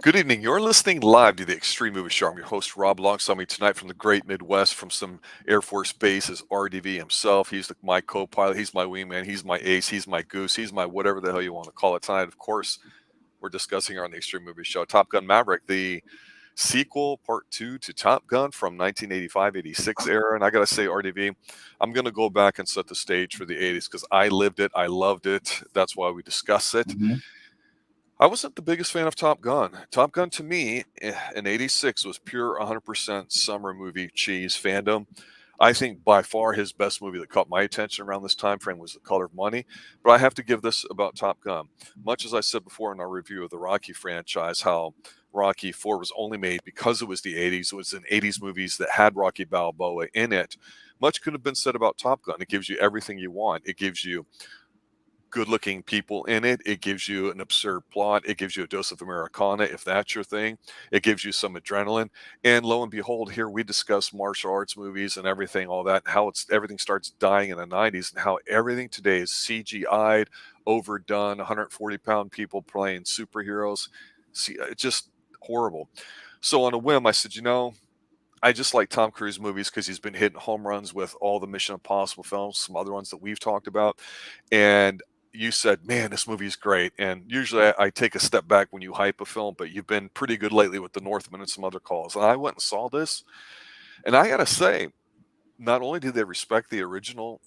Good evening. You're listening live to the Extreme Movie Show. I'm your host, Rob. Alongside me tonight from the great Midwest, from some Air Force bases, RDV himself. He's my co-pilot. He's my wingman. He's my ace. He's my goose. He's my whatever the hell you want to call it tonight. Of course, we're discussing here on the Extreme Movie Show Top Gun Maverick, the sequel, part two to Top Gun from 1985-86 era. And I got to say, RDV, I'm going to go back and set the stage for the 80s because I lived it. I loved it. That's why we discuss it. Mhm. I wasn't the biggest fan of Top Gun. Top Gun to me in 86 was pure 100% summer movie cheese fandom. I think by far his best movie that caught my attention around this time frame was The Color of Money. But I have to give this about Top Gun. Much as I said before in our review of the Rocky franchise, how Rocky 4 was only made because it was the 80s. It was in 80s movies that had Rocky Balboa in it. Much could have been said about Top Gun. It gives you everything you want. It gives you good-looking people in it. It gives you an absurd plot. It gives you a dose of Americana, if that's your thing. It gives you some adrenaline. And lo and behold, here we discuss martial arts movies and everything, all that, how everything starts dying in the 90s and how everything today is CGI'd, overdone, 140-pound people playing superheroes. See, it's just horrible. So on a whim, I said, I just like Tom Cruise movies because he's been hitting home runs with all the Mission Impossible films, some other ones that we've talked about. And you said, man, this movie is great. And usually I take a step back when you hype a film, but you've been pretty good lately with The Northman and some other calls. And I went and saw this. And I got to say, not only did they respect the original,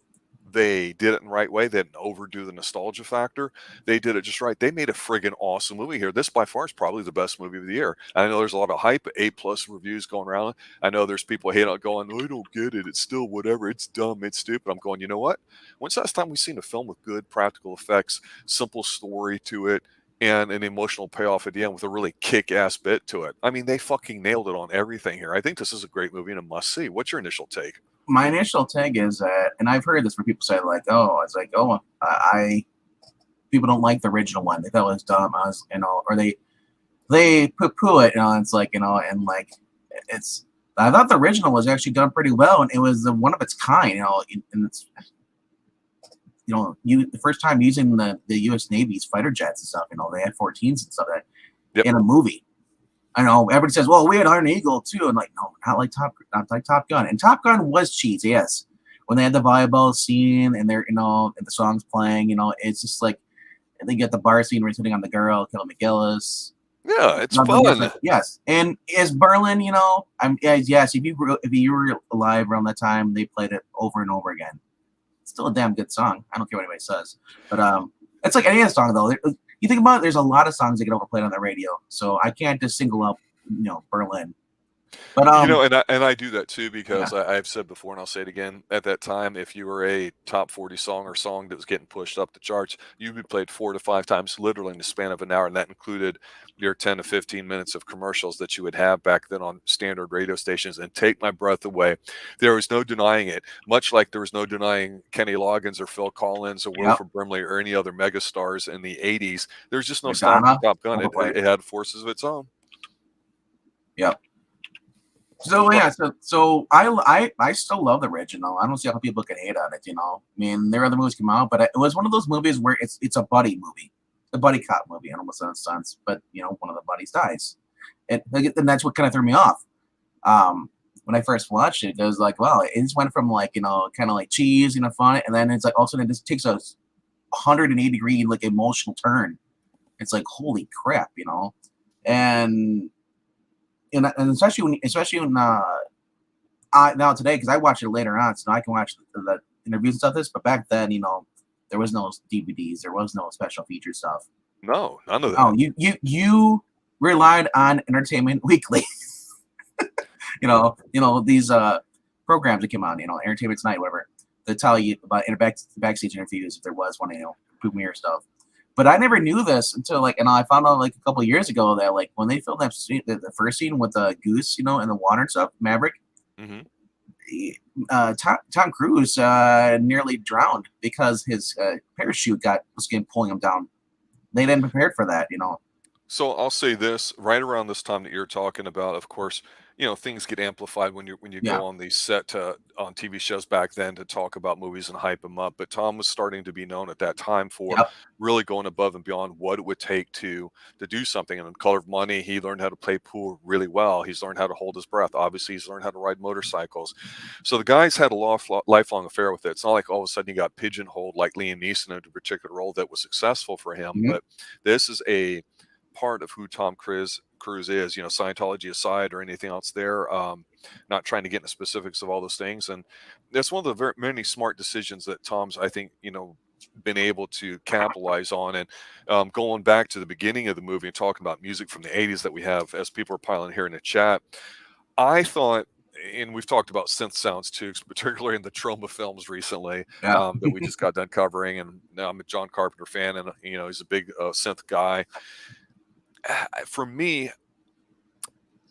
they did it in the right way. They didn't overdo the nostalgia factor. They did it just right. They made a friggin' awesome movie here. This by far is probably the best movie of the year. I know there's a lot of hype, A+ reviews going around. I know there's people hating on it going, oh, I don't get it. It's still whatever. It's dumb. It's stupid. I'm going, you know what? When's the last time we've seen a film with good practical effects, simple story to it, and an emotional payoff at the end with a really kick-ass bit to it? I mean, they fucking nailed it on everything here. I think this is a great movie and a must-see. What's your initial take? My initial take is that, and I've heard this where people say like, "Oh, it's like, oh, I people don't like the original one. They thought it was dumb." Or they poo-poo it. It's like, and like it's. I thought the original was actually done pretty well, and it was one of its kind. And it's the first time using the U.S. Navy's fighter jets and stuff. They had 14s and stuff in a movie. I know everybody says, "Well, we had Iron Eagle too," and like, no, not like Top Gun. And Top Gun was cheesy, yes. When they had the volleyball scene and they're and the songs playing, it's just like they get the bar scene where he's hitting on the girl, Kelly McGillis. Yeah, it's fun. Yes, and is Berlin, yes. If you were alive around that time, they played it over and over again. It's still a damn good song. I don't care what anybody says, but it's like any other song though. You think about it, there's a lot of songs that get overplayed on the radio, so I can't just single out, Berlin. But and I do that too because I've said before, and I'll say it again. At that time, if you were a top 40 song or song that was getting pushed up the charts, you'd be played 4 to 5 times, literally in the span of an hour, and that included your 10 to 15 minutes of commercials that you would have back then on standard radio stations. And take my breath away, there was no denying it. Much like there was no denying Kenny Loggins or Phil Collins or Wilford Brimley or any other megastars in the 80s. There's just no stopping Top Gun. It had forces of its own. Yep. So yeah, so I still love the original. I don't see how people can hate on it. I mean, there are other movies come out, but it was one of those movies where it's a buddy movie, a buddy cop movie, almost in a sense. But one of the buddies dies, and that's what kind of threw me off. When I first watched it, it was like, wow, it just went from like kind of like cheese, fun, and then it's like all of a sudden it just takes a 180-degree like emotional turn. It's like holy crap, and. And especially when now today, because I watch it later on, so I can watch the interviews and stuff. But back then, there was no DVDs, there was no special feature stuff. No, none of that. Oh, you relied on Entertainment Weekly. These programs that came on, Entertainment Tonight, whatever. They tell you about backstage interviews if there was one, premiere stuff. But I never knew this until and I found out like a couple of years ago that like when they filmed that scene, the first scene with the goose, in the water and stuff, Maverick, Tom Cruise nearly drowned because his parachute was pulling him down. They didn't prepare for that, So I'll say this: right around this time that you're talking about, of course, things get amplified when you Yeah. go on the set on TV shows back then to talk about movies and hype them up. But Tom was starting to be known at that time for Yep. really going above and beyond what it would take to do something. And in Color of Money, he learned how to play pool really well. He's learned how to hold his breath. Obviously, he's learned how to ride motorcycles. So the guy's had a lifelong affair with it. It's not like all of a sudden you got pigeonholed like Liam Neeson into a particular role that was successful for him. Mhm. But this is a part of who Tom Cruise is, Scientology aside or anything else there. Not trying to get into specifics of all those things. And that's one of the many smart decisions that Tom's, I think, been able to capitalize on. And going back to the beginning of the movie and talking about music from the 80s that we have, as people are piling here in the chat, I thought, and we've talked about synth sounds too, particularly in the Troma films recently, Yeah. that we just got done covering. And now I'm a John Carpenter fan, and he's a big synth guy. For me,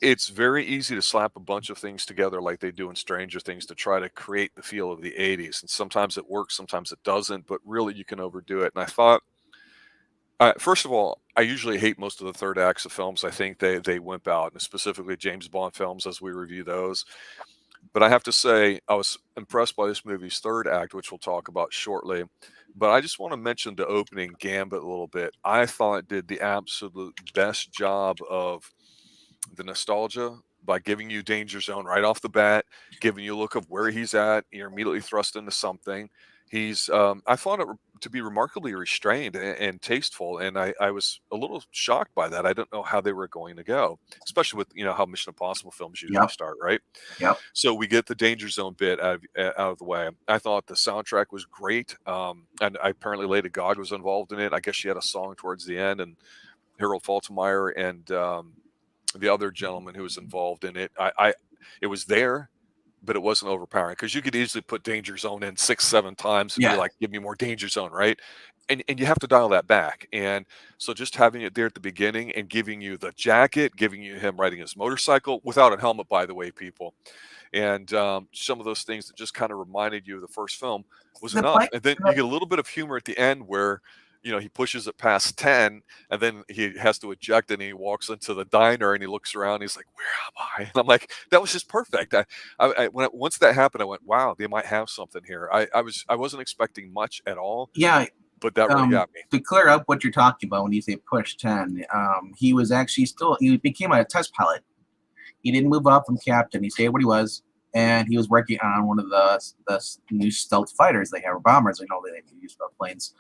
it's very easy to slap a bunch of things together like they do in Stranger Things to try to create the feel of the 80s. And sometimes it works, sometimes it doesn't, but really you can overdo it. And I thought, first of all, I usually hate most of the third acts of films. I think they wimp out, and specifically James Bond films as we review those. But I have to say, I was impressed by this movie's third act, which we'll talk about shortly. But I just want to mention the opening Gambit a little bit. I thought it did the absolute best job of the nostalgia by giving you Danger Zone right off the bat, giving you a look of where he's at. You're immediately thrust into something. I thought it to be remarkably restrained and tasteful, and I was a little shocked by that. I don't know how they were going to go, especially with how Mission Impossible films usually Yep. start, right? Yep. So we get the Danger Zone bit out of the way. I thought the soundtrack was great, and apparently Lady Gaga was involved in it. I guess she had a song towards the end, and Harold Faltermeyer and the other gentleman who was involved in it. It was there, but it wasn't overpowering because you could easily put Danger Zone in 6, 7 times and be Yeah. like, "Give me more Danger Zone," right? And you have to dial that back. And so just having it there at the beginning and giving you the jacket, giving you him riding his motorcycle without a helmet, by the way, people, and some of those things that just kind of reminded you of the first film was The enough. bike. And then you get a little bit of humor at the end where he pushes it past 10 and then he has to eject and he walks into the diner and he looks around and he's like, "Where am I?" And I'm like, that was just perfect. Once that happened, I went, wow, they might have something here. I wasn't expecting much at all, Yeah. but that really got me. To clear up what you're talking about when you say push 10, he was actually he became a test pilot. He didn't move up from captain. He stayed what he was, and he was working on one of the new stealth fighters they have, or bombers. They use stealth planes,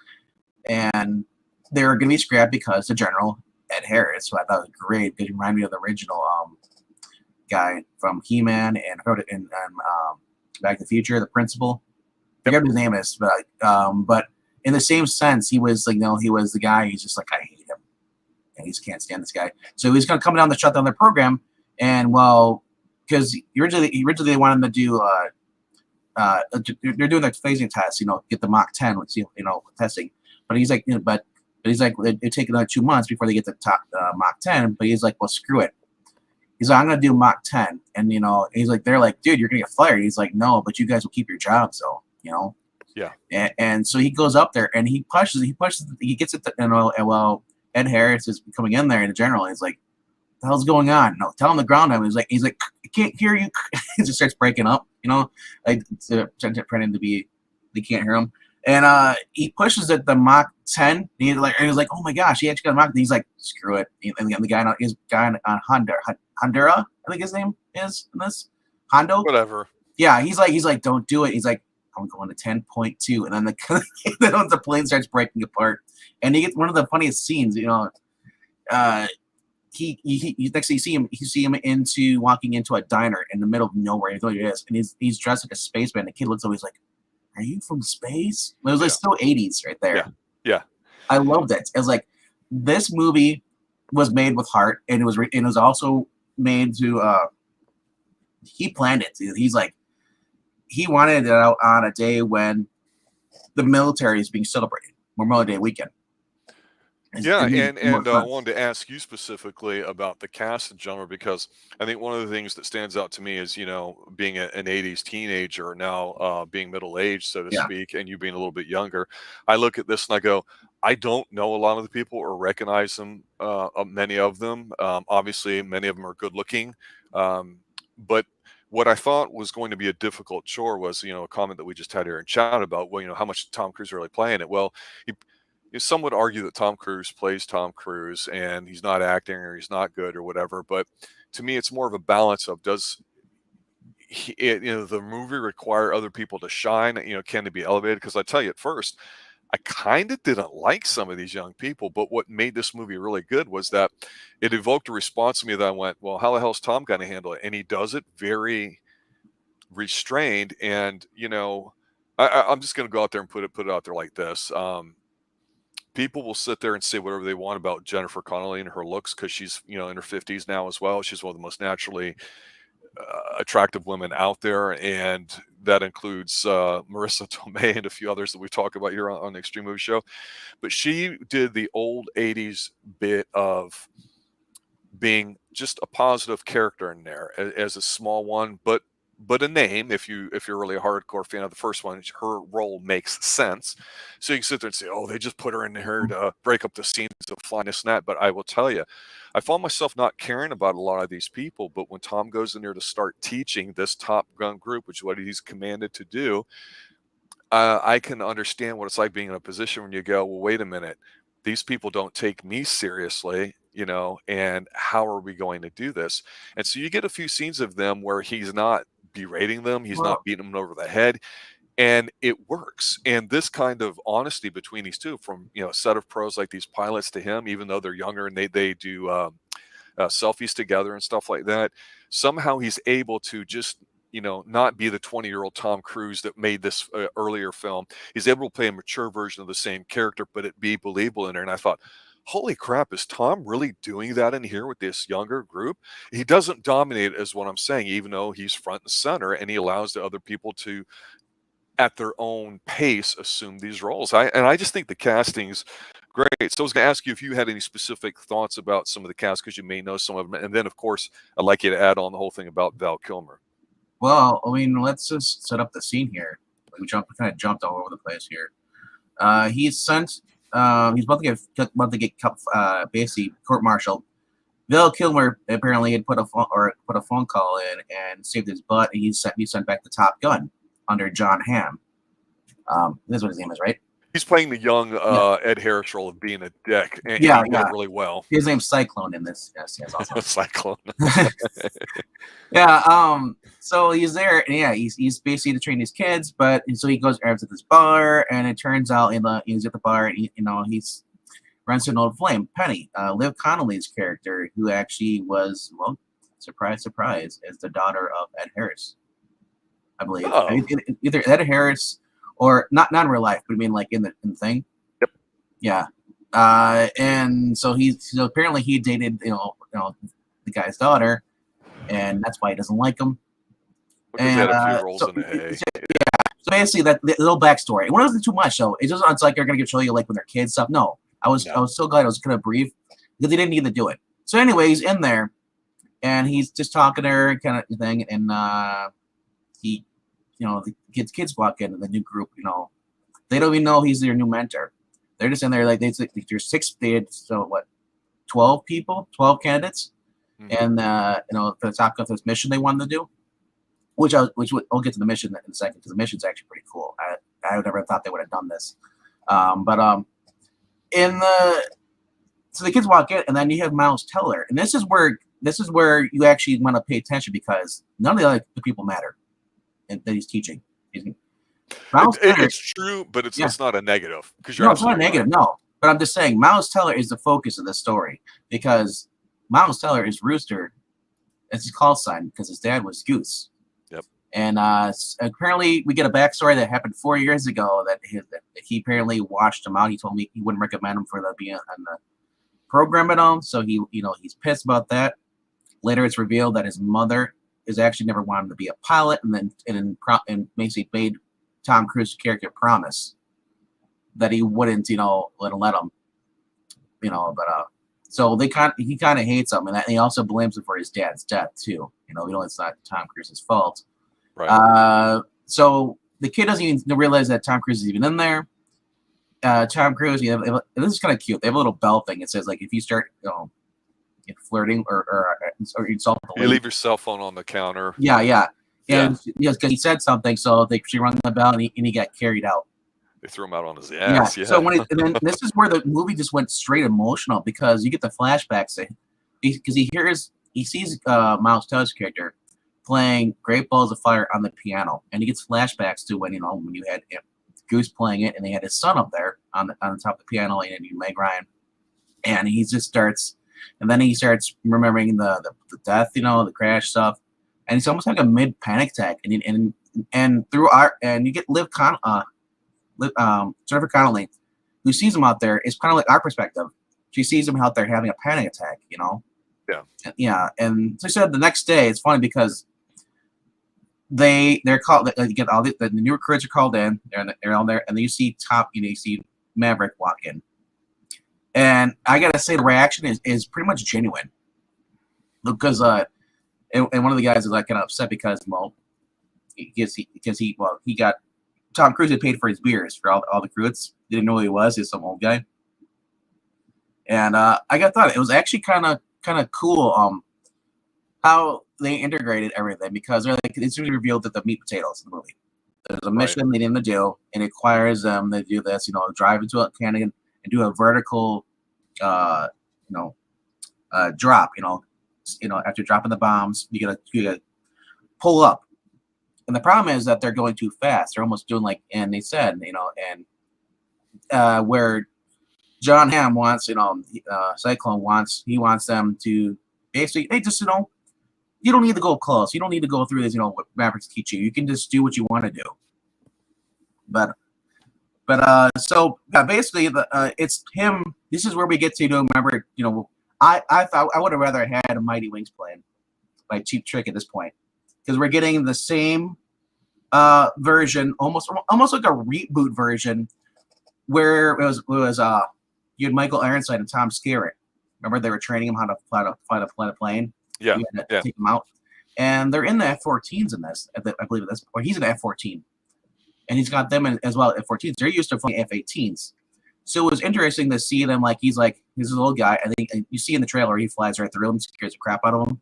and they were going to be scrapped because the general Ed Harris, who I thought was great, because he reminded me of the original guy from He-Man and Back to the Future, the principal. I forget what his name is, but in the same sense, he was like, he was the guy. He's just like, I hate him, and he just can't stand this guy. So he was going to come down to shut down their program, and because originally they wanted him to do, they're doing the phasing test, get the Mach 10, testing. But he's like, but he's like, it'd take another 2 months before they get the top Mach 10. But he's like, well, screw it. He's like, I'm gonna do Mach 10, and he's like, they're like, dude, you're gonna get fired. He's like, no, but you guys will keep your jobs, though, Yeah. And so he goes up there and he pushes, he gets it, and Ed Harris is coming in there, and the general is like, what the hell's going on? No, tell him the ground. He's like, I can't hear you. He just starts breaking up, like pretending to be, they can't hear him. And he pushes it the Mach 10. And he's like, oh my gosh, he actually got a Mach. And he's like, screw it. And the guy on Honduras, I think his name is in this. Hondo? Whatever. Yeah, he's like, don't do it. He's like, I'm going to 10.2. And then the plane starts breaking apart. And he gets one of the funniest scenes, he next thing you see him walking into a diner in the middle of nowhere. You know what it is, and he's dressed like a spaceman. The kid looks over, he's like, "Are you from space?" It was like still 80s right there. Yeah. I loved it. It was like, this movie was made with heart, and it was also made to. He planned it. He's like, he wanted it out on a day when the military is being celebrated, Memorial Day weekend. Yeah, and I wanted to ask you specifically about the cast in general, because I think one of the things that stands out to me is, being an 80s teenager now, being middle-aged, so to speak, and you being a little bit younger. I look at this and I go, I don't know a lot of the people or recognize them, many of them. Obviously, many of them are good looking. But what I thought was going to be a difficult chore was, a comment that we just had here in chat about, well, how much Tom Cruise really playing it. Well, he, some would argue that Tom Cruise plays Tom Cruise and he's not acting or he's not good or whatever. But to me, it's more of a balance of the movie require other people to shine, can it be elevated? Because I tell you at first, I kind of didn't like some of these young people, but what made this movie really good was that it evoked a response in me that I went, well, how the hell is Tom going to handle it? And he does it very restrained. And, I'm just going to go out there and put it out there like this. People will sit there and say whatever they want about Jennifer Connelly and her looks, because she's, in her 50s now as well. She's one of the most naturally attractive women out there, and that includes Marissa Tomei and a few others that we talk about here on the Xtreme Movie Show. But she did the old 80s bit of being just a positive character in there as a small one, but a name. If you're really a hardcore fan of the first one, her role makes sense. So you can sit there and say, oh, they just put her in here to break up the scenes of flying this and that. But I will tell you, I found myself not caring about a lot of these people. But when Tom goes in there to start teaching this Top Gun group, which is what he's commanded to do, I can understand what it's like being in a position when you go, well, wait a minute, these people don't take me seriously, and how are we going to do this? And so you get a few scenes of them where he's not berating them, he's not beating them over the head, and it works. And this kind of honesty between these two, from a set of pros like these pilots to him, even though they're younger and they do selfies together and stuff like that, somehow he's able to just not be the 20-year-old Tom Cruise that made this earlier film. He's able to play a mature version of the same character, but it be believable in there. And I thought, holy crap, is Tom really doing that in here with this younger group? He doesn't dominate, is what I'm saying, even though he's front and center, and he allows the other people to, at their own pace, assume these roles. I just think the casting's great. So I was going to ask you if you had any specific thoughts about some of the cast, because you may know some of them. And then, of course, I'd like you to add on the whole thing about Val Kilmer. Well, I mean, let's just set up the scene here. We kind of jumped all over the place here. He's sent. He's about to get basically court-martialed. Val Kilmer apparently had put a phone call in and saved his butt, and he's sent back to Top Gun under John Hamm. This is what his name is, right? He's playing the young Ed Harris role of being a dick, and he did it really well. His name's Cyclone in this. Yes, awesome. Cyclone. Yeah. So he's there, and he's basically to train his kids, but so he goes to this bar, and it turns out he's at the bar, and he's runs into an old flame, Penny, Liv Connolly's character, who actually was, well, surprise, surprise, is the daughter of Ed Harris, I believe. Oh. Either Ed Harris. Or not in real life, but I mean like in the thing. Yep. Yeah. And so apparently he dated the guy's daughter, and that's why he doesn't like him. Because he had a few rolls in the hay. So basically that the little backstory. It wasn't too much, so it's like they're gonna show you like when they're kids stuff. No. I was so glad I was gonna brief because they didn't need to do it. So anyway, he's in there and he's just talking to her kind of thing, and the kids walk into the new group, they don't even know he's their new mentor. They're just in there like there's 12 people, 12 candidates, and for the Top Gun this mission they wanted to do, which I'll get to the mission in a second, because the mission's actually pretty cool. I would never thought they would have done this, so the kids walk in, and then you have Miles Teller, and this is where you actually want to pay attention, because none of the people matter that he's teaching. It's true, but it's not a negative. It's not a negative, no. But I'm just saying, Miles Teller is the focus of this story, because Miles Teller is Rooster. It's his call sign, because his dad was Goose. Yep. And apparently, we get a backstory that happened 4 years ago that he apparently washed him out. He told me he wouldn't recommend him for being on the program at all. So he's pissed about that. Later, it's revealed that his mother is actually never wanted to be a pilot, and basically made Tom Cruise's character promise that he wouldn't, let him, so he kind of hates him, and he also blames him for his dad's death too. It's not Tom Cruise's fault. Right. So the kid doesn't even realize that Tom Cruise is even in there. Tom Cruise, this is kind of cute. They have a little bell thing. It says like, if you start, flirting or insult the You lady. leave your cell phone on the counter. Yeah. And yes, because he said something, so she rung the bell and he got carried out. They threw him out on his ass. Yeah. So and then this is where the movie just went straight emotional, because you get the flashbacks because he sees Miles Teller's character playing Great Balls of Fire on the piano, and he gets flashbacks to when you had Goose playing it, and they had his son up there on the top of the piano, and Meg Ryan, and he starts remembering the death, the crash stuff, and he's almost like a mid panic attack, and through and you get Jennifer Connelly, who sees him out there, is kind of like our perspective. She sees him out there having a panic attack, Yeah, and so she said the next day, it's funny because they're called. You get all the new recruits are called in. They're all there, and then you see you see Maverick walk in, and I gotta say the reaction is pretty much genuine, because and one of the guys is like kind of upset because he got Tom Cruise had paid for his beers for all the recruits. Didn't know who he was. He's some old guy, and I thought it was actually kind of cool how they integrated everything, because it's really revealed that the meat potatoes in the movie. There's a mission they need to do, and it requires them to do this, drive into a canyon and do a vertical drop, after dropping the bombs, you gotta pull up. And the problem is that they're going too fast. They're almost doing and they said, where John Hamm wants, Cyclone wants them to basically, hey, just, you don't need to go close. You don't need to go through this, what Mavericks teach you. You can just do what you want to do. So basically, it's him. This is where we get to remember. I thought I would have rather had a Mighty Wings plan by Cheap Trick at this point, because we're getting the same version, almost like a reboot version, where it was you had Michael Ironside and Tom Skerritt. Remember, they were training him how to fly a plane. Yeah, take them out, and they're in the F-14s in this. I believe at this point, he's an F-14, and he's got them as well F-14s. They're used to flying F-18s, so it was interesting to see them. He's a little guy. I think you see in the trailer he flies right through him, scares the crap out of him,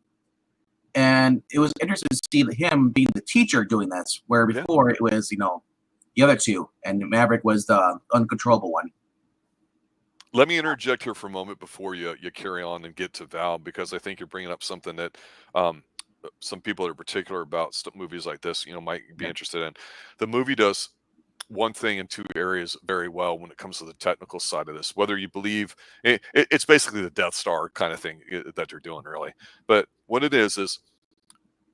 and it was interesting to see him being the teacher doing this, where before it was the other two, and Maverick was the uncontrollable one. Let me interject here for a moment before you carry on and get to Val, because I think you're bringing up something that some people that are particular about movies like this, might be interested in. The movie does one thing in two areas very well when it comes to the technical side of this. Whether you believe it's basically the Death Star kind of thing that they're doing, really. But what it is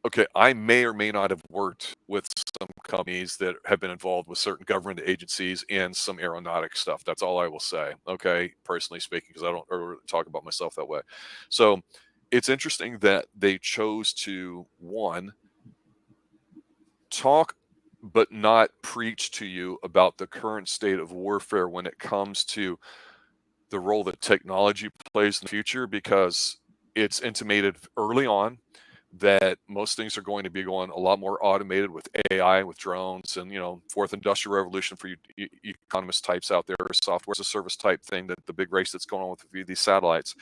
okay, I may or may not have worked with some companies that have been involved with certain government agencies and some aeronautic stuff. That's all I will say, okay, personally speaking, because I don't ever talk about myself that way. So it's interesting that they chose to, one, talk but not preach to you about the current state of warfare when it comes to the role that technology plays in the future, because it's intimated early on that most things are going to be going a lot more automated with AI, with drones, and fourth industrial revolution for you economist types out there, software as a service type thing, that the big race that's going on with these satellites,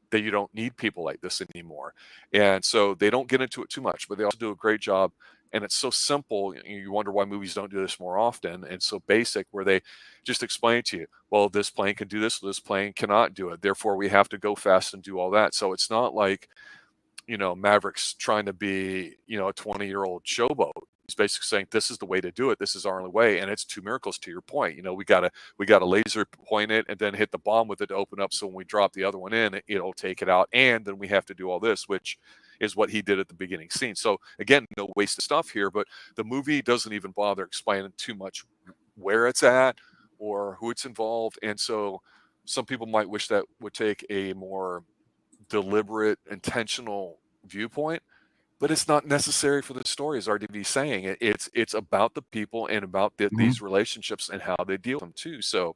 that you don't need people like this anymore. And so they don't get into it too much, but they also do a great job. And it's so simple, you wonder why movies don't do this more often, and so basic, where they just explain to you, well, this plane can do this, this plane cannot do it, therefore we have to go fast and do all that. So it's not like Maverick's trying to be, a 20-year-old showboat. He's basically saying, this is the way to do it. This is our only way. And it's two miracles, to your point. We got to laser point it and then hit the bomb with it to open up. So when we drop the other one in, it'll take it out. And then we have to do all this, which is what he did at the beginning scene. So again, no wasted stuff here, but the movie doesn't even bother explaining too much where it's at or who it's involved. And so some people might wish that would take a more deliberate, intentional viewpoint, but it's not necessary for the story, as RDB is saying. It's about the people and about these relationships and how they deal with them too. So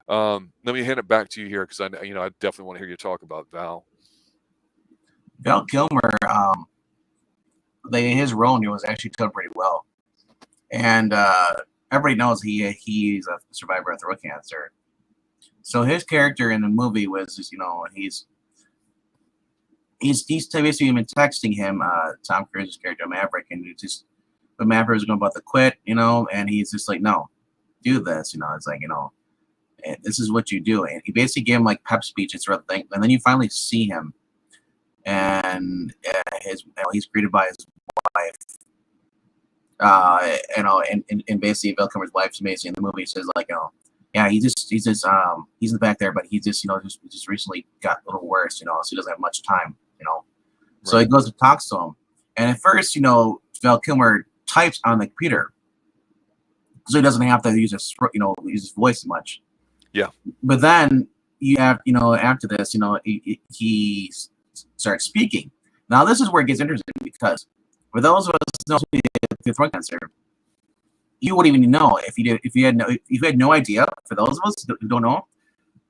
let me hand it back to you here, because I definitely want to hear you talk about Val. Val Kilmer, his role was actually done pretty well, and everybody knows he's a survivor of throat cancer. So his character in the movie was just, he's basically been texting him, Tom Cruise's character Maverick, and but Maverick was going about to quit, and he's just like, no, do this, it's like, this is what you do, and he basically gave him like pep speeches throughout the thing, and then you finally see him, and he's greeted by his wife, and basically Val Kilmer's wife's amazing in the movie. Says like, yeah, he's in the back there, but he just just recently got a little worse, so he doesn't have much time, So he goes and talks to him, and at first, Val Kilmer types on the computer, so he doesn't have to use his voice much. Yeah. But then you have, after this, he starts speaking. Now this is where it gets interesting, because for those of us who know the throat cancer, you wouldn't even know if you had no idea. For those of us who don't know,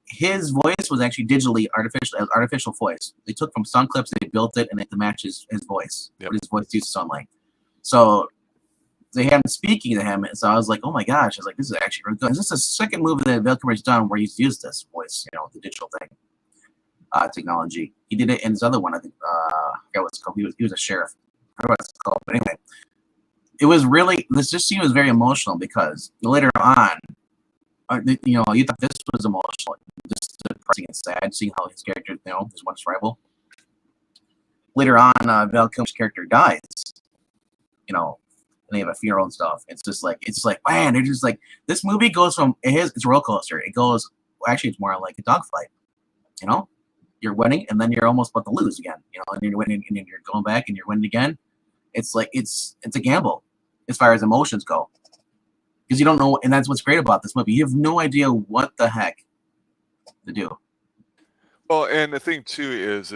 his voice was actually digitally artificial voice. They took from sound clips, they built it, and it matches his voice. Yep. What his voice used to sound like. So they had him speaking to him, and so I was like, oh my gosh, I was like, this is actually really good. This is the second movie that Val Kilmer's done where he's used this voice, the digital thing, technology. He did it in his other one, I think. I forgot what it's called. He was a sheriff. I forgot what it's called, but anyway, it was really, this just scene was very emotional, because later on, you thought this was emotional, just depressing and sad, seeing how his character, his once rival. Later on, Val Kilmer's character dies, and they have a funeral and stuff. It's like, man, they're just like, this movie goes from, it's a roller coaster. It goes, actually, it's more like a dogfight, You're winning, and then you're almost about to lose again, and you're winning, and you're going back, and you're winning again. It's like, it's a gamble as far as emotions go. Because you don't know, and that's what's great about this movie. You have no idea what the heck to do. Well, and the thing too is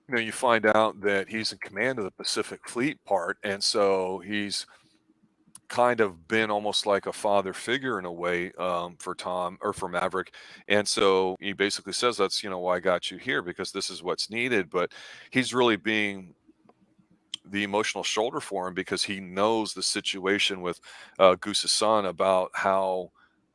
you find out that he's in command of the Pacific Fleet part, and so he's kind of been almost like a father figure in a way, for Tom, or for Maverick. And so he basically says, that's why I got you here, because this is what's needed. But he's really being the emotional shoulder for him, because he knows the situation with Goose's son, about how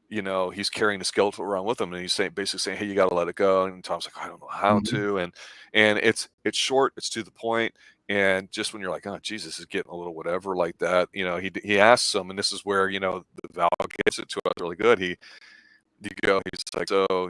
he's carrying the skeleton around with him, and he's basically saying, hey, you got to let it go. And Tom's like, I don't know how to. And it's short, it's to the point. And just when you're like, oh, Jesus is getting a little whatever like that, he asks him, and this is where, the Val gets it to us really good. He's like, so,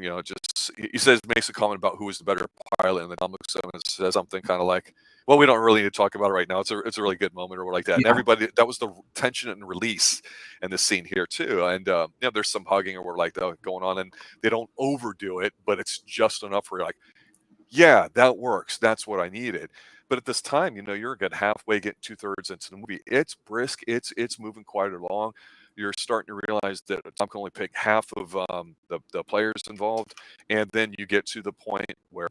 he says, makes a comment about who was the better pilot in the comics, and says something kind of like, well, we don't really need to talk about it right now. It's a really good moment, or like that. Yeah. And everybody, that was the tension and release in this scene here too. And there's some hugging or like that going on, and they don't overdo it, but it's just enough where you're like, yeah, that works. That's what I needed. But at this time, you're a good halfway, getting 2/3 into the movie. It's brisk. It's moving quite along. You're starting to realize that Tom can only pick half of the players involved, and then you get to the point where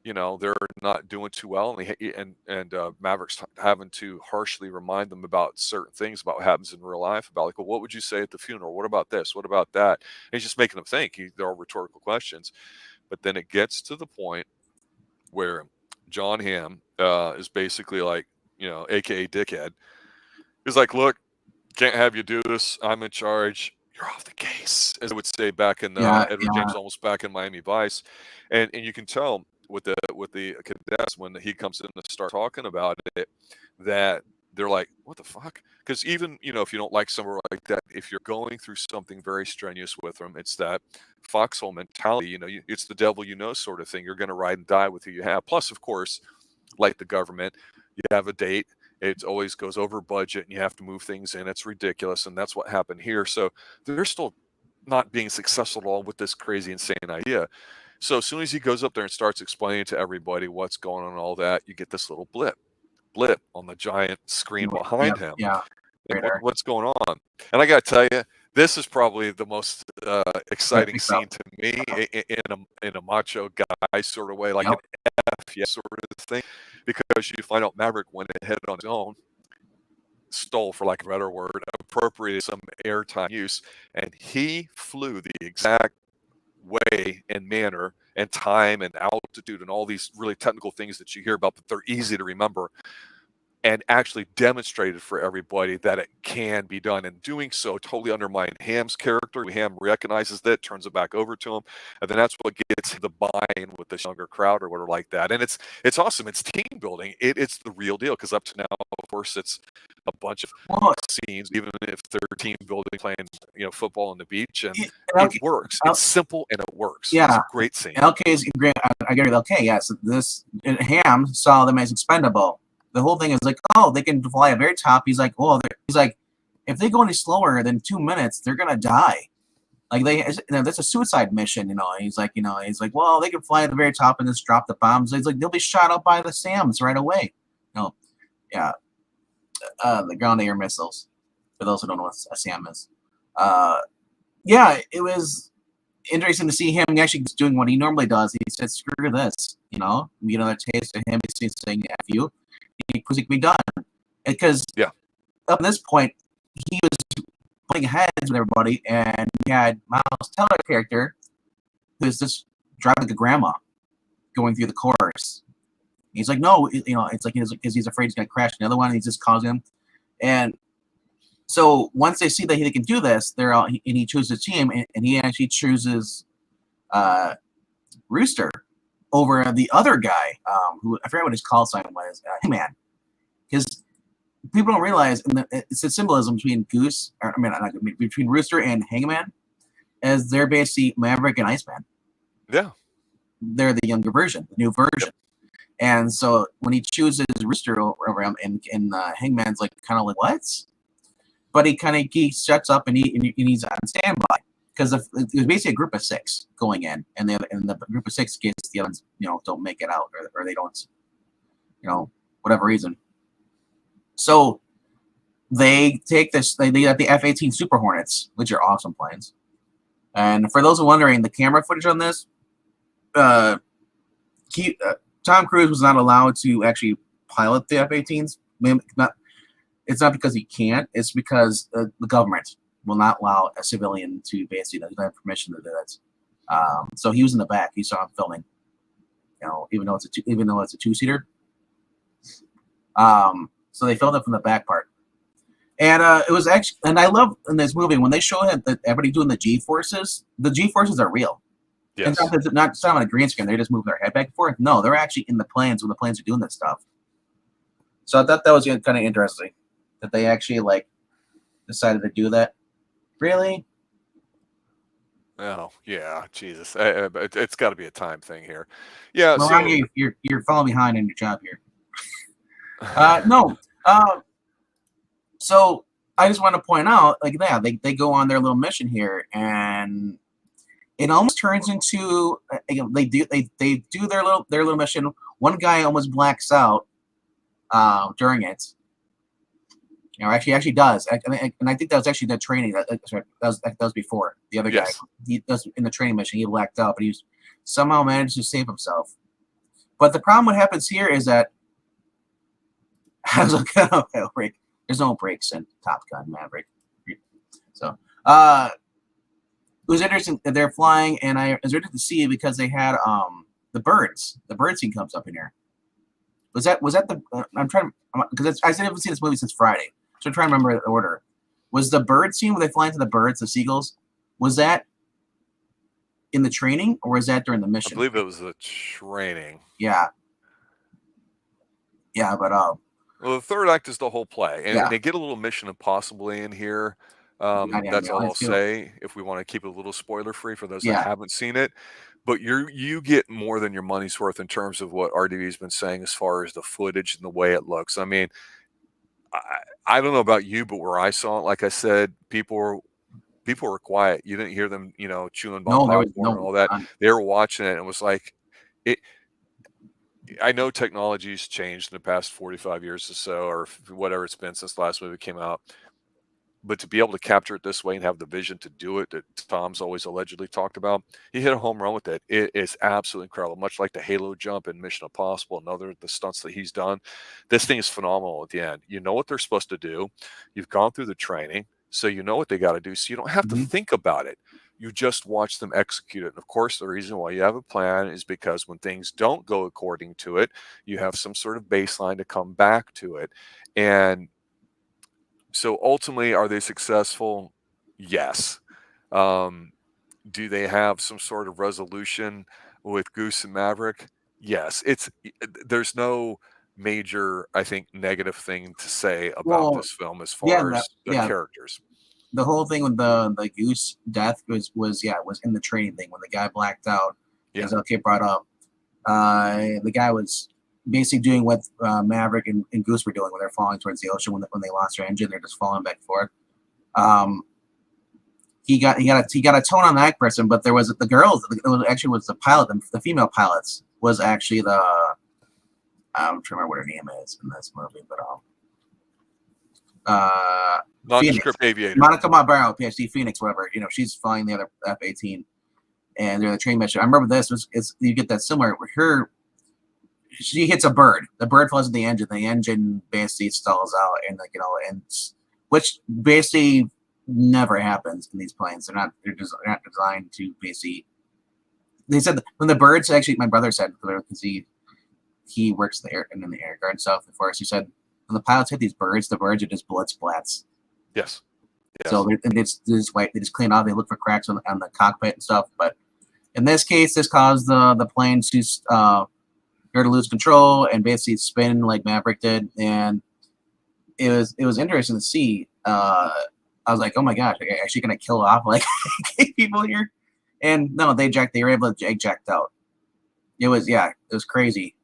they're not doing too well, and Maverick's having to harshly remind them about certain things about what happens in real life, about like, well, what would you say at the funeral? What about this? What about that? And he's just making them think. They're all rhetorical questions. But then it gets to the point where John Hamm is basically like, AKA dickhead. He's like, look, can't have you do this. I'm in charge. You're off the case, as I would say back in Edward James Olmos back in Miami Vice. And you can tell with the cadets, when he comes in to start talking about it, that they're like, what the fuck? Because even, if you don't like somewhere like that, if you're going through something very strenuous with them, it's that foxhole mentality, it's the devil sort of thing. You're going to ride and die with who you have. Plus, of course, like the government, you have a date. It always goes over budget, and you have to move things in. It's ridiculous, and that's what happened here. So they're still not being successful at all with this crazy, insane idea. So as soon as he goes up there and starts explaining to everybody what's going on and all that, you get this little blip on the giant screen behind him. Yeah. And what's going on? And I got to tell you, this is probably the most exciting scene to me in a macho guy sort of way, like an F sort of thing, because you find out Maverick went ahead on his own, stole, for lack of a better word, appropriated some airtime use, and he flew the exact way and manner and time and altitude and all these really technical things that you hear about, but they're easy to remember. and actually demonstrated for everybody that it can be done. And doing so totally undermined Ham's character. Ham recognizes that, turns it back over to him, and then that's what gets the buy-in with this younger crowd or whatever like that. And it's awesome. It's team building. It's the real deal, because up to now, of course, it's a bunch of scenes, even if they're team building, playing football on the beach, and it works. It's simple and it works. Yeah, it's a great scene. LK is great. I get it. LK, yes. This Ham saw them as expendable. The whole thing is like, oh, they can fly at the very top. He's like, oh, he's like, if they go any slower than 2 minutes, they're gonna die. Like that's a suicide mission, He's like, well, they can fly at the very top and just drop the bombs. He's like, they'll be shot up by the SAMs right away. Yeah, the ground air missiles. For those who don't know what a SAM is, yeah, it was interesting to see him actually doing what he normally does. He said, "Screw this," Another taste of him saying "F you." He can be done, because up to this point he was playing heads with everybody, and he had Miles Teller character who's just driving like a grandma going through the course. He's like, no, it's like because he's afraid he's gonna crash the other one, and he's just causing him. And so once they see that he can do this, they're all, and he chooses a team, and he actually chooses Rooster over the other guy, who I forget what his call sign was, Hangman. Because people don't realize, and it's a symbolism between between Rooster and Hangman, as they're basically Maverick and Iceman. Yeah, they're the younger version, the new version. Yep. And so when he chooses Rooster over him, and Hangman's like kind of like, what? But he shuts up and he's on standby, because it was basically a group of 6 going in, and the group of 6 gets the others, don't make it out, or they don't, whatever reason. So they take this. They got the F-18 Super Hornets, which are awesome planes. And for those who are wondering, the camera footage on this, Tom Cruise was not allowed to actually pilot the F-18s. It's not because he can't. It's because the government will not allow a civilian to basically doesn't have permission to do that. So he was in the back. He saw him filming. Even though it's a 2-seater. So they filmed it from the back part, and it was actually. And I love in this movie when they show that everybody doing the G forces. The G forces are real. Yes. It's not on a green screen. They just move their head back and forth. No, they're actually in the planes when the planes are doing this stuff. So I thought that was kind of interesting that they actually decided to do that. Really? Oh yeah, Jesus! It's got to be a time thing here. Yeah. Well, so you're falling behind in your job here. No. So I just want to point out, they go on their little mission here, and it almost turns into they do their little mission. One guy almost blacks out during it. Actually does, and I think that was actually the training. That was before the other guy. He does in the training mission. He blacked out, but he somehow managed to save himself. But the problem what happens here is that. There's no breaks in Top Gun Maverick. So it was interesting that they're flying, and I was interested to see because they had the birds. The bird scene comes up in here. Was that the? I'm trying because I haven't seen this movie since Friday, so I'm trying to remember the order. Was the bird scene where they fly into the birds, the seagulls? Was that in the training, or was that during the mission? I believe it was the training. Yeah. Yeah, but well, the third act is the whole play, and they get a little Mission Impossible in here. That's all I'll say. If we want to keep it a little spoiler free for those that haven't seen it, but you get more than your money's worth in terms of what RDV's been saying as far as the footage and the way it looks. I mean, I don't know about you, but where I saw it, like I said, people were quiet. You didn't hear them, chewing popcorn and all that. They were watching it, and it was like it. I know technology's changed in the past 45 years or so, or whatever it's been since the last movie came out. But to be able to capture it this way and have the vision to do it that Tom's always allegedly talked about, he hit a home run with it. It is absolutely incredible. Much like the Halo jump in Mission Impossible and the stunts that he's done. This thing is phenomenal at the end. You know what they're supposed to do. You've gone through the training, so you know what they got to do. So you don't have to think about it. You just watch them execute it. And of course, the reason why you have a plan is because when things don't go according to it, you have some sort of baseline to come back to it. And so ultimately, are they successful? Yes. Um, do they have some sort of resolution with Goose and Maverick? Yes. There's no major, I think, negative thing to say about Well, this film as yeah, far as the yeah. characters. The whole thing with the Goose death was in the training thing when the guy blacked out, Yeah. as LK brought up. The guy was basically doing what Maverick and Goose were doing when they're falling towards the ocean when they lost their engine. They're just falling back and forth. He got a tone on that person, but there was the girls. It was the pilot, the female pilots was actually the I'm trying to remember what her name is in this movie, but Nondescript aviator. Monica Barbaro, PhD Phoenix, whatever. She's flying the other F-18, and they're the train mission. I remember this. You get that similar with her. She hits a bird. The bird flies in the engine. The engine basically stalls out, and which basically never happens in these planes. They're not designed to basically. They said when the birds actually, my brother said because he works in the air guard stuff in the forest. He said when the pilots hit these birds, the birds are just blood splats. Yes. So they just clean out. They look for cracks on the cockpit and stuff. But in this case, this caused the plane to lose control and basically spin like Maverick did. And it was interesting to see. I was like, oh my gosh, are actually gonna kill off like people here? And no, they were able to eject out. It was crazy.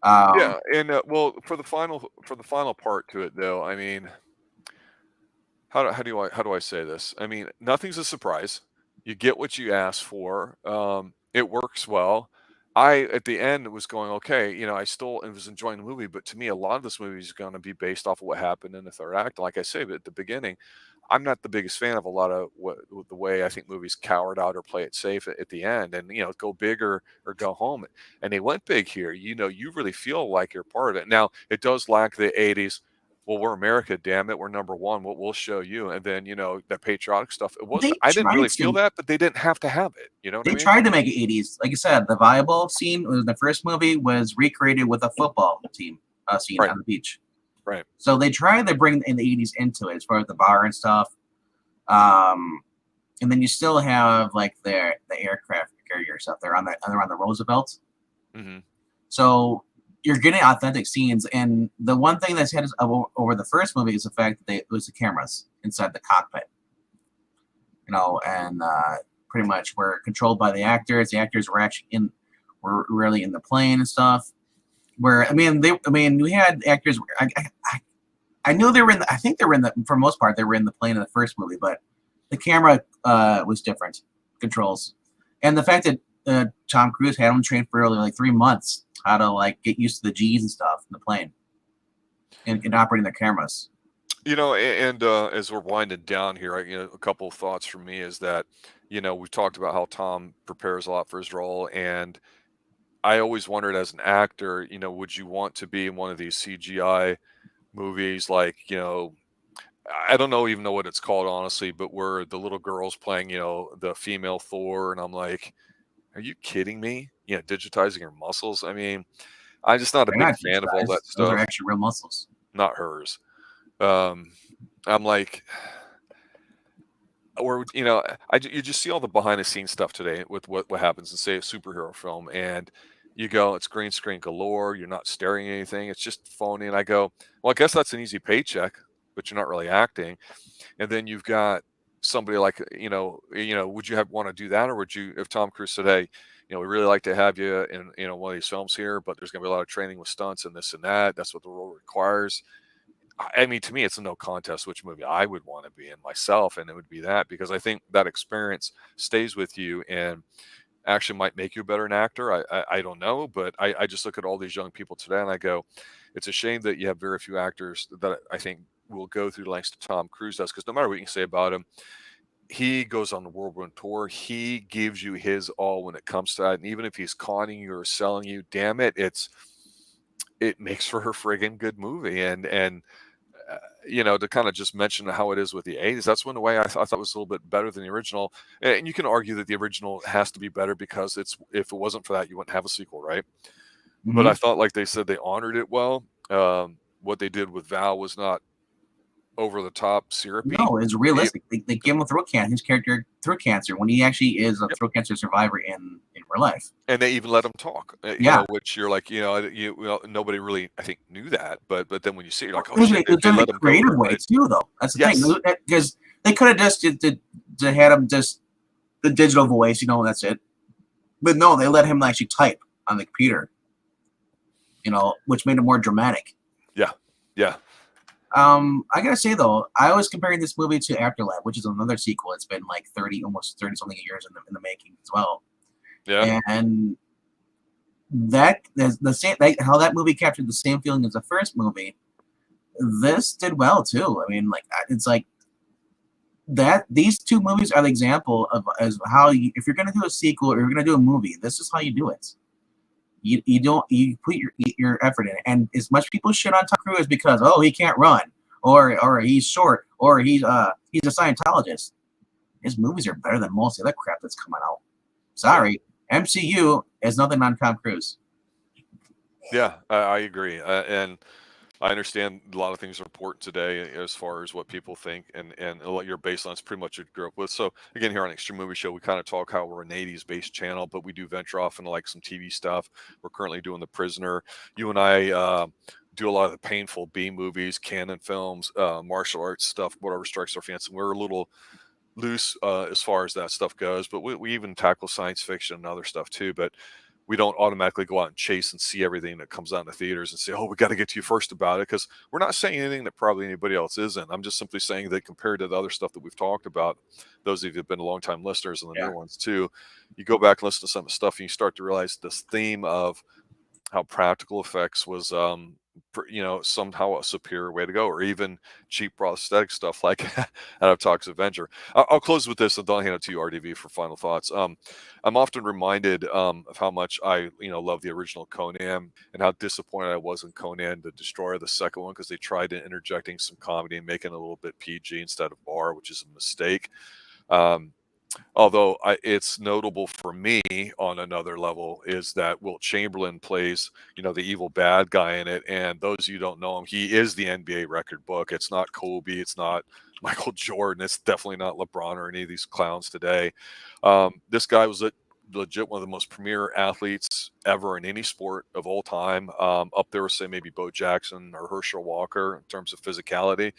Yeah, and well, for the final part to it though, I mean, how do I say this? I mean, nothing's a surprise. You get what you ask for. It works well. I at the end was going okay. I still was enjoying the movie, but to me, a lot of this movie is going to be based off of what happened in the third act. Like I say, but at the beginning, I'm not the biggest fan of a lot of the way I think movies cowered out or play it safe at the end, and go big or go home. And they went big here. You really feel like you're part of it. Now it does lack the '80s. Well, we're America, damn it. We're number one. We'll show you. And then, that patriotic stuff. It wasn't, I didn't really feel that, but they didn't have to have it. You know what I mean? They tried to make it 80s. Like I said, the volleyball scene in the first movie was recreated with a football team scene on the beach. Right. So they tried to bring in the 80s into it as far as the bar and stuff. And then you still have like the aircraft carrier stuff. They're on the Roosevelt. Mm-hmm. So you're getting authentic scenes, and the one thing that's had us over the first movie is the fact that it was the cameras inside the cockpit, and pretty much were controlled by the actors. The actors were really in the plane and stuff. Where we had actors. I knew they were in. I think they were in for the most part they were in the plane in the first movie, but the camera was different controls, and the fact that Tom Cruise had him trained for really like 3 months. How to get used to the G's and stuff in the plane and operating the cameras. And as we're winding down here, a couple of thoughts from me is that, we've talked about how Tom prepares a lot for his role. And I always wondered as an actor, would you want to be in one of these CGI movies like, I don't even know what it's called, honestly, but where the little girl's playing, the female Thor. And I'm like, are you kidding me? Digitizing her muscles. I mean, I'm just not a big fan of all that stuff. Those are actually real muscles, not hers. I'm like, or you just see all the behind the scenes stuff today with what happens in, say, a superhero film, and you go, it's green screen galore. You're not staring at anything. It's just phony. And I go, well, I guess that's an easy paycheck, but you're not really acting. And then you've got somebody like, would you want to do that? Or would you, if Tom Cruise said, hey, we really like to have you in, one of these films here, but there's going to be a lot of training with stunts and this and that. That's what the role requires. I mean, to me, it's a no contest which movie I would want to be in myself. And it would be that, because I think that experience stays with you and actually might make you a better actor. I don't know, but I just look at all these young people today and I go, it's a shame that you have very few actors that I think will go through the lengths that Tom Cruise does, because no matter what you can say about him, he goes on the worldwide tour. He gives you his all when it comes to that. And even if he's conning you or selling you, damn it, it makes for a friggin' good movie. And to kind of just mention how it is with the 80s. That's one way I thought was a little bit better than the original. And you can argue that the original has to be better because if it wasn't for that, you wouldn't have a sequel, right? But I thought, like they said, they honored it well. What they did with Val was not over the top syrupy. No, it's realistic. They gave him a throat cancer, his character throat cancer, when he actually is a throat cancer survivor in real life. And they even let him talk, which you're like, nobody really, I think, knew that. But then when you see it, you're like, oh shit, they let him creative go, way right? Too, though. That's the thing, because they could have just had him just the digital voice, that's it. But no, they let him actually type on the computer, which made it more dramatic. Yeah. I gotta say though, I was comparing this movie to Afterlife, which is another sequel. It's been like almost 30 something years in the making as well. Yeah. And that is the same, how that movie captured the same feeling as the first movie. This did well too. I mean, like, it's like that. These two movies are the example of as how if you're gonna do a sequel or you're gonna do a movie, this is how you do it. You put your effort in it. And as much people shit on Tom Cruise because he can't run or he's short or he's a Scientologist. His movies are better than most of the crap that's coming out. Sorry, MCU is nothing on Tom Cruise. Yeah, I agree, and I understand a lot of things are important today as far as what people think and what your baseline is pretty much what you grew up with. So again, here on Xtreme Movie Show, we kind of talk how we're an 80s based channel, but we do venture off into like some TV stuff. We're currently doing The Prisoner. You and I do a lot of the painful B movies, canon films, martial arts stuff, whatever strikes our fancy. We're a little loose as far as that stuff goes, but we even tackle science fiction and other stuff too. But we don't automatically go out and chase and see everything that comes out in the theaters and say, we got to get to you first about it, because we're not saying anything that probably anybody else isn't. I'm just simply saying that compared to the other stuff that we've talked about, those of you who've been long-time listeners and the new ones too, you go back and listen to some of the stuff and you start to realize this theme of how practical effects was somehow a superior way to go, or even cheap prosthetic stuff like out of Toxic Avenger. I'll close with this and then I'll hand it to you, RDV, for final thoughts. I'm often reminded of how much I love the original Conan and how disappointed I was in Conan the Destroyer, the second one, because they tried interjecting some comedy and making it a little bit PG instead of R, which is a mistake. Although it's notable for me on another level is that Wilt Chamberlain plays, the evil bad guy in it. And those of you who don't know him, he is the NBA record book. It's not Kobe. It's not Michael Jordan. It's definitely not LeBron or any of these clowns today. This guy was legit one of the most premier athletes ever in any sport of all time. Up there with, say, maybe Bo Jackson or Herschel Walker in terms of physicality.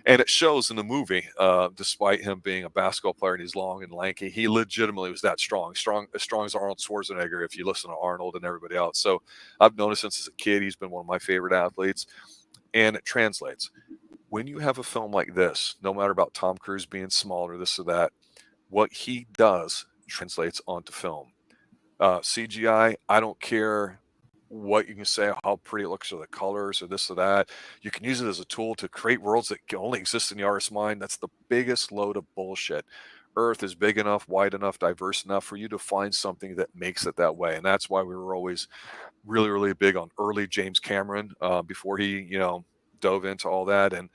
And it shows in the movie, despite him being a basketball player and he's long and lanky, he legitimately was that strong as strong as Arnold Schwarzenegger, if you listen to Arnold and everybody else. So I've noticed since as a kid, he's been one of my favorite athletes, and it translates. When you have a film like this, no matter about Tom Cruise being small or this or that, what he does translates onto film. CGI, I don't care what you can say, how pretty it looks, or the colors, or this or that. You can use it as a tool to create worlds that can only exist in the artist's mind. That's the biggest load of bullshit. Earth is big enough, wide enough, diverse enough for you to find something that makes it that way. And that's why we were always really, really big on early James Cameron before he, dove into all that. And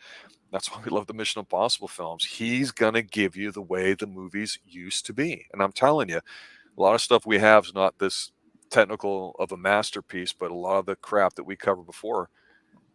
that's why we love the Mission Impossible films. He's going to give you the way the movies used to be. And I'm telling you, a lot of stuff we have is not this technical of a masterpiece, but a lot of the crap that we covered before,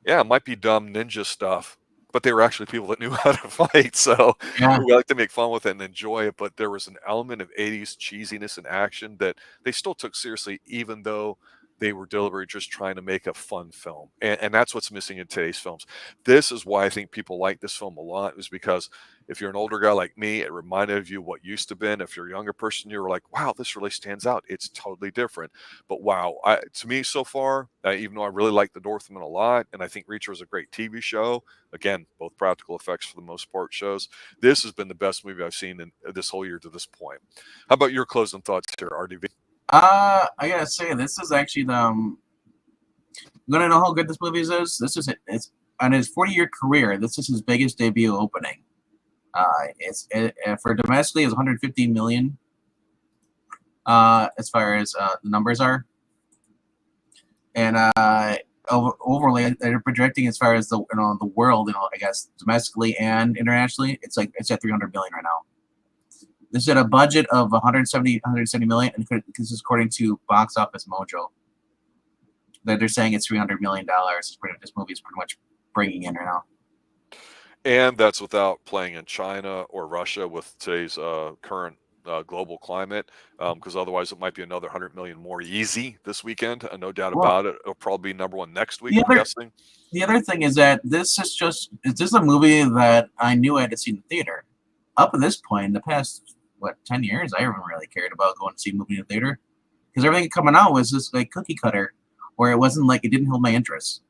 it might be dumb ninja stuff, but they were actually people that knew how to fight. So we like to make fun with it and enjoy it. But there was an element of 80s cheesiness and action that they still took seriously, even though they were deliberately just trying to make a fun film. And that's what's missing in today's films. This is why I think people like this film a lot, is because if you're an older guy like me, it reminded you of what used to been. If you're a younger person, you were like, wow, this really stands out. It's totally different. But wow, to me so far, even though I really like The Northman a lot, and I think Reacher was a great TV show, again, both practical effects for the most part shows, this has been the best movie I've seen in this whole year to this point. How about your closing thoughts here, RDV? I gotta say, this is actually the. I'm gonna know how good this movie is. This is it's on his 40-year career. This is his biggest debut opening. For domestically, it's 150 million. As far as the numbers are, and overlay they're projecting as far as the the world, I guess domestically and internationally, it's at 300 million right now. This is at a budget of 170 million, and this is according to Box Office Mojo. That they're saying it's $300 million. This movie is pretty much bringing in right now. And that's without playing in China or Russia with today's current global climate, because otherwise it might be another 100 million more easy this weekend. No doubt about it. It'll probably be #1 next week, I'm guessing. The other thing is that this is a movie that I knew I had to see in the theater. Up to this point, in the past 10 years, I haven't really cared about going to see a movie in the theater, because everything coming out was just like cookie cutter, where it wasn't like it didn't hold my interest.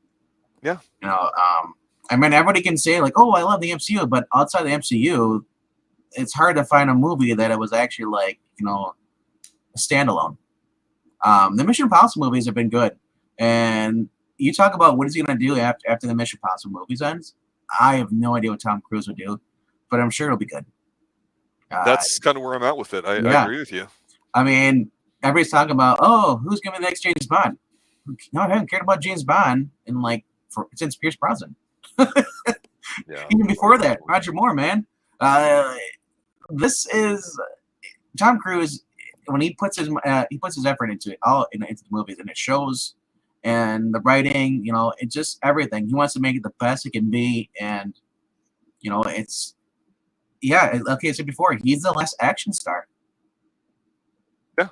Yeah. I mean, everybody can say like, "Oh, I love the MCU," but outside the MCU, it's hard to find a movie that it was actually like, a standalone. The Mission Impossible movies have been good, and you talk about what is he going to do after the Mission Impossible movies ends. I have no idea what Tom Cruise would do, but I'm sure it'll be good. That's kind of where I'm at with it. I agree with you. I mean, everybody's talking about, oh, who's going to be the next James Bond? No, I haven't cared about James Bond since Pierce Brosnan. Yeah. Even before that, Roger Moore, man. This is Tom Cruise when he puts his effort into it, into the movies, and it shows. And the writing, it's just everything. He wants to make it the best it can be, and it's like I said before, he's the last action star. Yeah,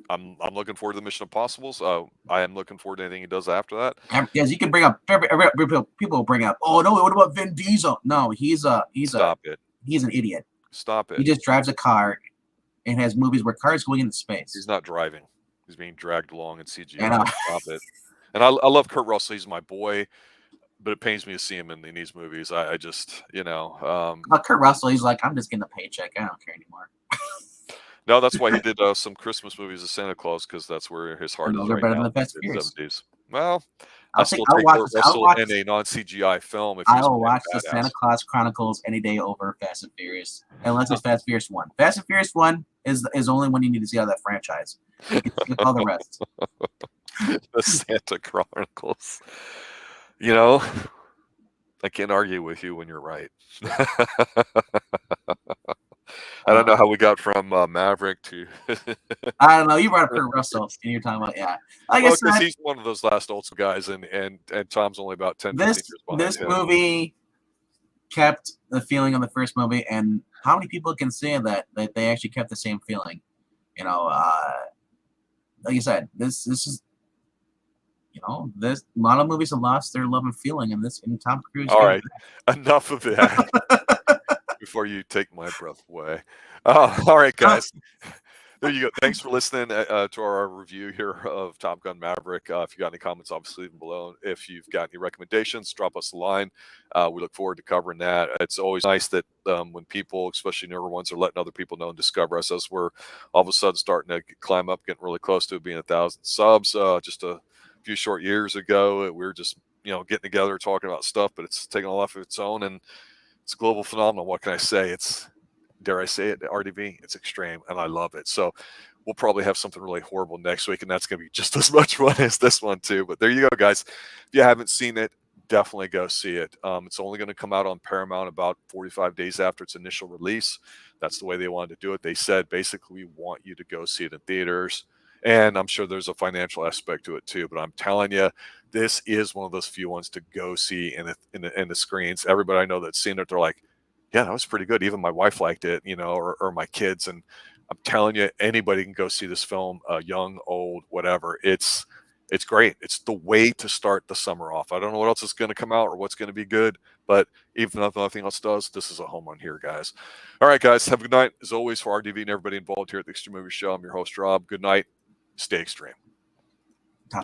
I'm looking forward to the Mission Impossibles. I am looking forward to anything he does after that. Yes, you can bring up people will bring up. Oh no, what about Vin Diesel? No, he's an idiot. Stop it. He just drives a car and has movies where cars going into space. He's not driving. He's being dragged along in CGI. Stop it. And I love Kurt Russell. He's my boy, but it pains me to see him in these movies. I just, Kurt Russell, he's like, I'm just getting a paycheck. I don't care anymore. No, that's why he did some Christmas movies as Santa Claus, because that's where his heart is right now. In the 70s. Well, I still take Kurt Russell in a non-CGI film. If I'll watch the Santa Claus Chronicles any day over Fast and Furious, unless it's Fast and Furious 1. Fast and Furious 1 is the only one you need to see out of that franchise. All the rest. The Santa Chronicles. I can't argue with you when you're right. I don't know how we got from Maverick to. I don't know. You brought up Kurt Russell, and you're talking about I guess because he's one of those last old school guys, and Tom's only about 10, 15 years behind This him. movie kept the feeling of the first movie, and how many people can say that they actually kept the same feeling? Like you said, this is. A lot of movies have lost their love and feeling, and Tom Cruise. All right, enough of that. Before you take my breath away. All right, guys. There you go. Thanks for listening to our review here of Top Gun Maverick. If you got any comments, obviously leave them below. If you've got any recommendations, drop us a line. We look forward to covering that. It's always nice that when people, especially newer ones, are letting other people know and discover us, as we're all of a sudden starting to climb up, getting really close to being 1,000 subs. Just a few short years ago, we were just getting together talking about stuff, but it's taking a life of its own, and it's a global phenomenon. What can I say? It's, dare I say it, RDV, it's extreme, and I love it. So we'll probably have something really horrible next week, and that's going to be just as much fun as this one too. But there you go, guys. If you haven't seen it, definitely go see it. It's only going to come out on Paramount about 45 days after its initial release. That's the way they wanted to do it. They said, basically, we want you to go see it in theaters. And I'm sure there's a financial aspect to it too. But I'm telling you, this is one of those few ones to go see in the screens. Everybody I know that's seen it, they're like, yeah, that was pretty good. Even my wife liked it, or my kids. And I'm telling you, anybody can go see this film, young, old, whatever. It's great. It's the way to start the summer off. I don't know what else is going to come out or what's going to be good, but even if nothing else does, this is a home run here, guys. All right, guys, have a good night. As always, for RDV and everybody involved here at the Xtreme Movie Show, I'm your host, Rob. Good night. Stay extreme.